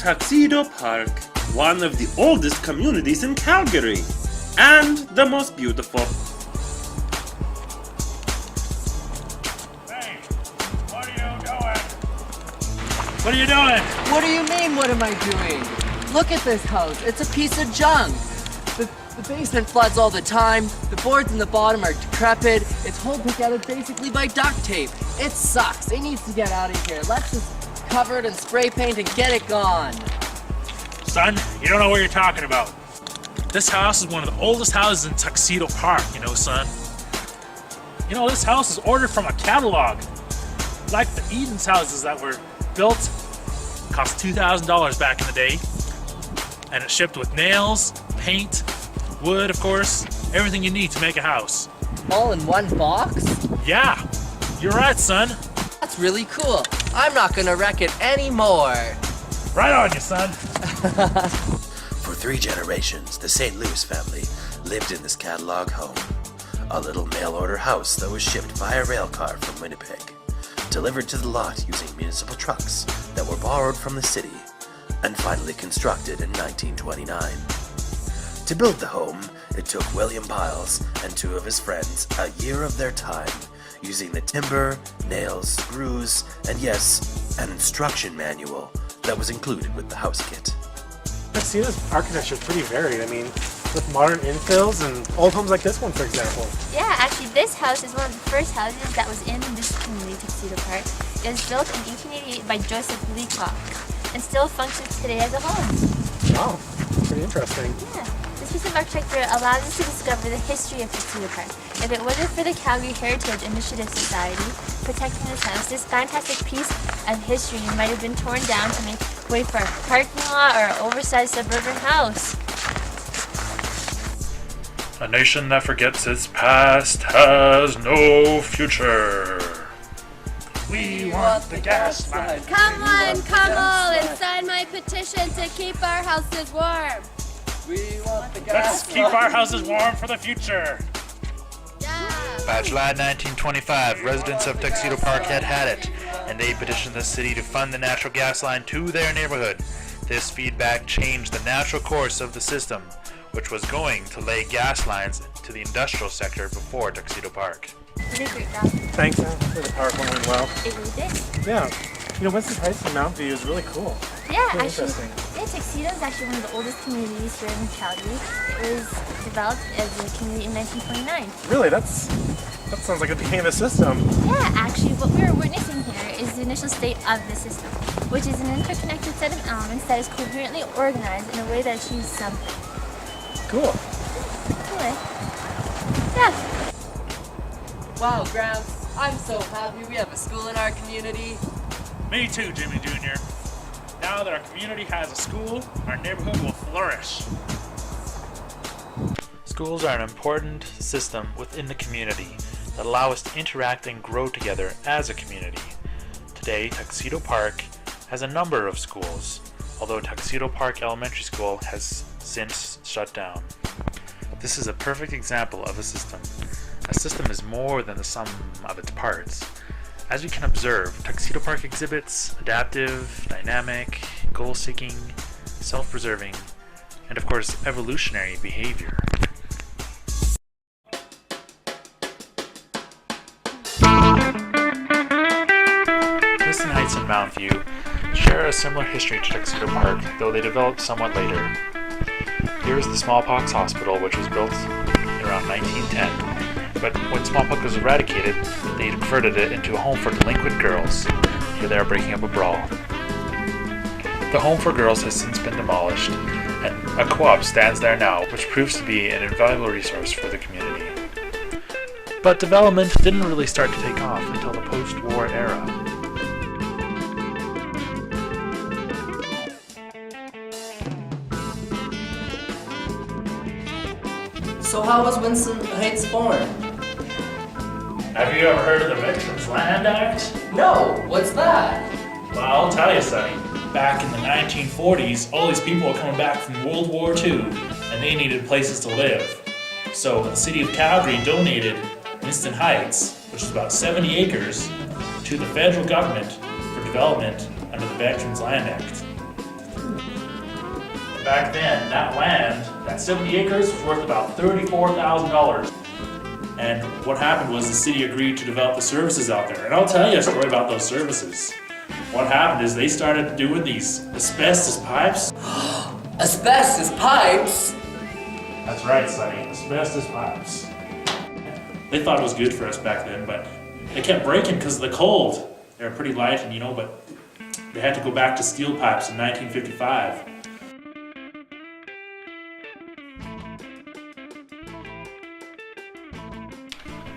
Tuxedo Park, one of the oldest communities in Calgary, and the most beautiful. Hey, what are you doing? What are you doing? What do you mean, what am I doing? Look at this house, it's a piece of junk. The basement floods all the time, the boards in the bottom are decrepit, it's held together basically by duct tape. It sucks, it needs to get out of here. Let's just cover it in spray paint and get it gone. Son, you don't know what you're talking about. This house is one of the oldest houses in Tuxedo Park, son. This house is ordered from a catalog. Like the Eden's houses that were built, cost $2,000 back in the day. And it's shipped with nails, paint, wood, of course, everything you need to make a house. All in one box? Yeah, you're right, son. That's really cool. I'm not gonna wreck it anymore. Right on you, son. For 3 generations, the St. Louis family lived in this catalog home. A little mail-order house that was shipped via rail car from Winnipeg, delivered to the lot using municipal trucks that were borrowed from the city, and finally constructed in 1929. To build the home, it took William Piles and 2 of his friends a year of their time, using the timber, nails, screws, and yes, an instruction manual that was included with the house kit. Tuxedo's architecture is pretty varied. With modern infills and old homes like this one, for example. Yeah, actually this house is one of the first houses that was in this community, Tuxedo Park. It was built in 1888 by Joseph Leacock and still functions today as a home. Wow, pretty interesting. Yeah. This piece of architecture allows us to discover the history of Tuxedo Park. If it wasn't for the Calgary Heritage Initiative Society protecting this house, this fantastic piece of history might have been torn down to make way for a parking lot or an oversized suburban house. A nation that forgets its past has no future. We want the gas line. Come on, come all, and sign my petition to keep our houses warm. We want the gas. Let's keep our houses warm for the future. Yeah. By July 1925, residents of Tuxedo Park had it, and they petitioned the city to fund the natural gas line to their neighborhood. This feedback changed the natural course of the system, which was going to lay gas lines to the industrial sector before Tuxedo Park. You did a great job. Thanks for the PowerPoint went well. It really did. Yeah. Winston Heights and Mountview is really cool. Yeah, Really actually, interesting. Tuxedo is actually one of the oldest communities here in Calgary. It was developed as a community in 1929. Really, that sounds like it became a system. Yeah, actually, what we are witnessing here is the initial state of the system, which is an interconnected set of elements that is coherently organized in a way that achieves something. Cool. Cool, eh? Yeah. Wow, Gramps, I'm so happy we have a school in our community. Me too, Jimmy Jr. Now that our community has a school, our neighborhood will flourish. Schools are an important system within the community that allow us to interact and grow together as a community. Today, Tuxedo Park has a number of schools, although Tuxedo Park Elementary School has since shut down. This is a perfect example of a system. A system is more than the sum of its parts. As we can observe, Tuxedo Park exhibits adaptive, dynamic, goal-seeking, self-preserving, and of course, evolutionary behavior. Winston Heights and Mountview share a similar history to Tuxedo Park, though they developed somewhat later. Here is the smallpox hospital, which was built around 1910. But when smallpox was eradicated, they converted it into a home for delinquent girls. Here they are breaking up a brawl. The home for girls has since been demolished, and a co-op stands there now, which proves to be an invaluable resource for the community. But development didn't really start to take off until the post-war era. So how was Winston Heights born? Have you ever heard of the Veterans Land Act? No, what's that? Well, I'll tell you, Sonny. Back in the 1940s, all these people were coming back from World War II, and they needed places to live. So the city of Calgary donated Winston Heights, which is about 70 acres, to the federal government for development under the Veterans Land Act. back then, that land, that 70 acres, was worth about $34,000. And what happened was the city agreed to develop the services out there. And I'll tell you a story about those services. What happened is they started doing these asbestos pipes. Asbestos pipes? That's right, Sonny, asbestos pipes. They thought it was good for us back then, but they kept breaking because of the cold. They were pretty light, and but they had to go back to steel pipes in 1955.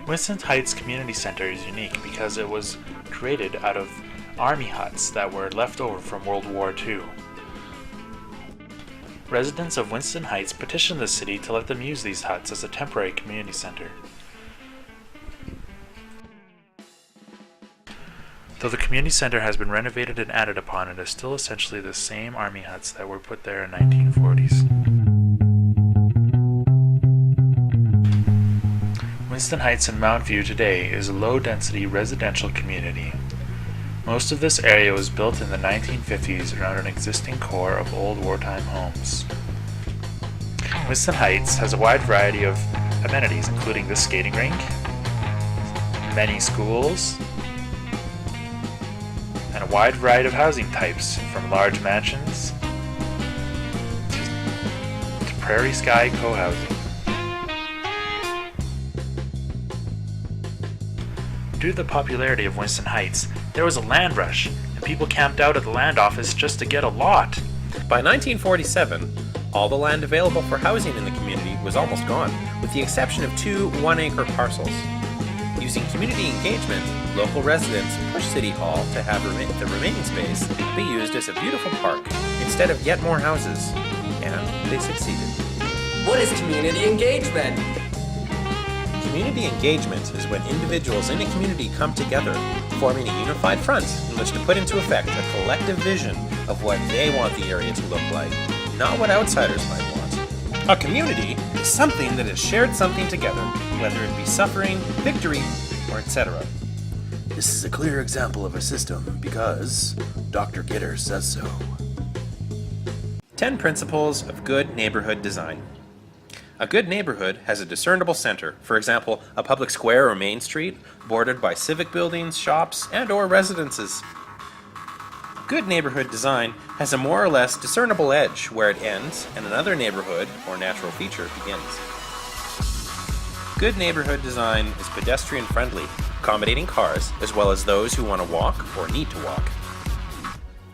Winston Heights Community Center is unique because it was created out of army huts that were left over from World War II. Residents of Winston Heights petitioned the city to let them use these huts as a temporary community center. Though the community center has been renovated and added upon, it is still essentially the same army huts that were put there in 1940s. Winston Heights in Mountview today is a low-density residential community. Most of this area was built in the 1950s around an existing core of old wartime homes. Winston Heights has a wide variety of amenities, including the skating rink, many schools, and a wide variety of housing types, from large mansions to prairie sky co-housing. Due to the popularity of Winston Heights, there was a land rush, and people camped out at the land office just to get a lot. By 1947, all the land available for housing in the community was almost gone, with the exception of 2 one-acre parcels. Using community engagement, local residents pushed City Hall to have the remaining space be used as a beautiful park instead of yet more houses, and they succeeded. What is community engagement? Community engagement is when individuals in a community come together, forming a unified front in which to put into effect a collective vision of what they want the area to look like, not what outsiders might want. A community is something that has shared something together, whether it be suffering, victory, or etc. This is a clear example of a system because Dr. Gitter says so. 10 Principles of Good Neighborhood Design. A good neighborhood has a discernible center, for example, a public square or main street, bordered by civic buildings, shops, and/or residences. Good neighborhood design has a more or less discernible edge where it ends and another neighborhood or natural feature begins. Good neighborhood design is pedestrian friendly, accommodating cars as well as those who want to walk or need to walk.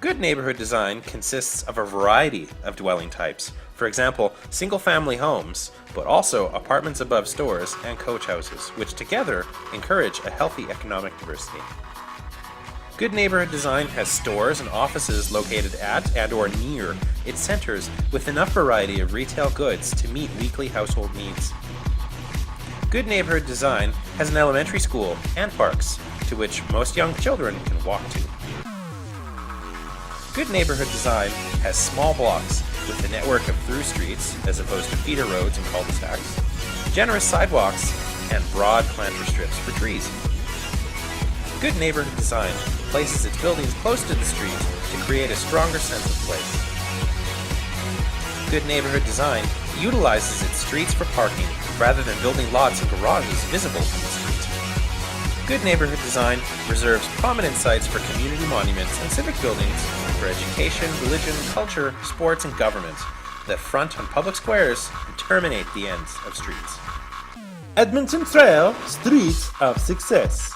Good neighborhood design consists of a variety of dwelling types, for example, single-family homes, but also apartments above stores and coach houses, which together encourage a healthy economic diversity. Good neighborhood design has stores and offices located at and/or near its centers with enough variety of retail goods to meet weekly household needs. Good neighborhood design has an elementary school and parks, to which most young children can walk to. Good neighborhood design has small blocks with a network of through streets, as opposed to feeder roads and cul-de-sacs, generous sidewalks, and broad planter strips for trees. Good neighborhood design places its buildings close to the street to create a stronger sense of place. Good neighborhood design utilizes its streets for parking rather than building lots and garages visible from the street. Good neighborhood design reserves prominent sites for community monuments and civic buildings for education, religion, culture, sports, and government that front on public squares and terminate the ends of streets. Edmonton Trail, Streets of Success.